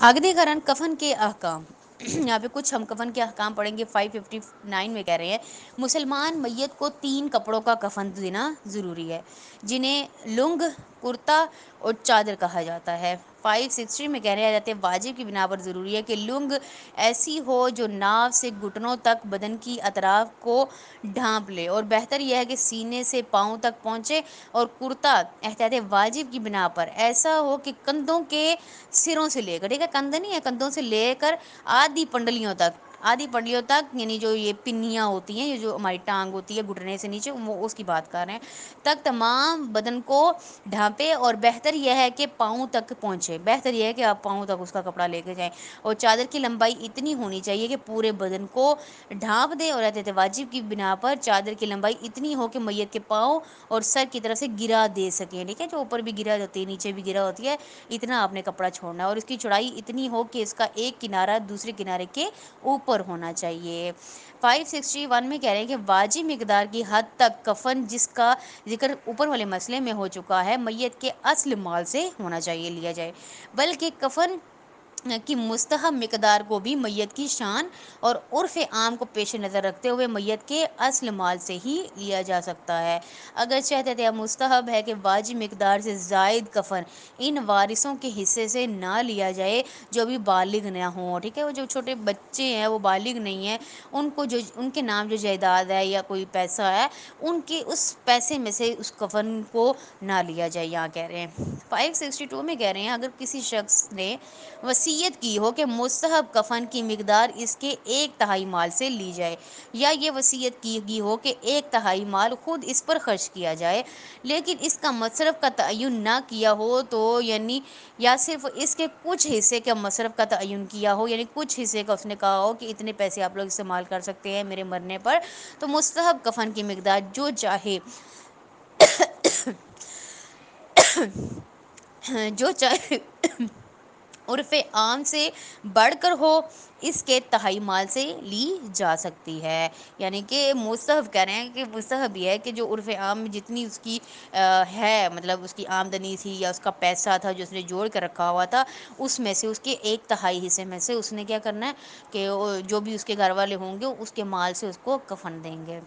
عقدِ کفن کے احکام یہاں پہ کچھ ہم کفن کے احکام پڑھیں گے۔ 559 میں کہہ رہے ہیں مسلمان میت کو 3 کپڑوں کا کفن دینا ضروری ہے، جنہیں لنگ، کرتا اور چادر کہا جاتا ہے۔ 560 میں کہہ رہے جاتے ہیں واجب کی بنا پر ضروری ہے کہ لنگ ایسی ہو جو ناف سے گھٹنوں تک بدن کی اطراف کو ڈھانپ لے، اور بہتر یہ ہے کہ سینے سے پاؤں تک پہنچے، اور کرتا احتیاط واجب کی بنا پر ایسا ہو کہ کندھوں کے سروں سے لے کر، ٹھیک ہے، کندھے نہیں ہے، کندھوں سے لے کر آدھی پنڈلیوں تک، یعنی جو یہ پنیاں ہوتی ہیں، یہ جو ہماری ٹانگ ہوتی ہے گھٹنے سے نیچے، وہ اس کی بات کر رہے ہیں، تک تمام بدن کو ڈھانپے، اور بہتر یہ ہے کہ پاؤں تک پہنچے، بہتر یہ ہے کہ آپ پاؤں تک اس کا کپڑا لے کے جائیں، اور چادر کی لمبائی اتنی ہونی چاہیے کہ پورے بدن کو ڈھانپ دے، اور احتیاط واجب کی بنا پر چادر کی لمبائی اتنی ہو کہ میت کے پاؤں اور سر کی طرف سے گرا دے سکیں، ٹھیک ہے، جو اوپر بھی گرا ہوتی ہے نیچے بھی گرا ہوتی ہے، اتنا آپ نے کپڑا چھوڑنا ہے، اور اس کی چوڑائی اتنی ہو کہ اس کا ایک کنارہ دوسرے کنارے کے اوپر ہونا چاہیے۔ 561 میں کہہ رہے ہیں کہ واجب مقدار کی حد تک کفن، جس کا ذکر اوپر والے مسئلے میں ہو چکا ہے، میت کے اصل مال سے ہونا چاہیے، لیا جائے، بلکہ کفن کی مستحب مقدار کو بھی میت کی شان اور عرف عام کو پیش نظر رکھتے ہوئے میت کے اصل مال سے ہی لیا جا سکتا ہے۔ اگر چاہتے تھے مستحب ہے کہ واجب مقدار سے زائد کفن ان وارثوں کے حصے سے نہ لیا جائے جو ابھی بالغ نہ ہوں، ٹھیک ہے، وہ جو چھوٹے بچے ہیں وہ بالغ نہیں ہیں، ان کو جو ان کے نام جو جائیداد ہے یا کوئی پیسہ ہے، ان کے اس پیسے میں سے اس کفن کو نہ لیا جائے، یہاں کہہ رہے ہیں۔ 562 میں کہہ رہے ہیں اگر کسی شخص نے وصیت کی ہو کہ مستحب کفن کی مقدار اس کے 1/3 مال سے لی جائے، یا یہ وصیت کی گئی ہو کہ 1/3 مال خود اس پر خرچ کیا جائے، لیکن اس کا مصرف کا تعین نہ کیا ہو، تو یعنی یا صرف اس کے کچھ حصے کا مصرف کا تعین کیا ہو، یعنی کچھ حصے کا اس نے کہا ہو کہ اتنے پیسے آپ لوگ استعمال کر سکتے ہیں میرے مرنے پر، تو مستحب کفن کی مقدار جو چاہے عرف عام سے بڑھ کر ہو، اس کے تہائی مال سے لی جا سکتی ہے، یعنی کہ مستحب کہہ رہے ہیں کہ مستحب یہ ہے کہ جو عرف عام میں جتنی اس کی ہے، مطلب اس کی آمدنی تھی یا اس کا پیسہ تھا جو اس نے جوڑ کر رکھا ہوا تھا، اس میں سے اس کے 1/3 حصے میں سے اس نے کیا کرنا ہے کہ جو بھی اس کے گھر والے ہوں گے اس کے مال سے اس کو کفن دیں گے۔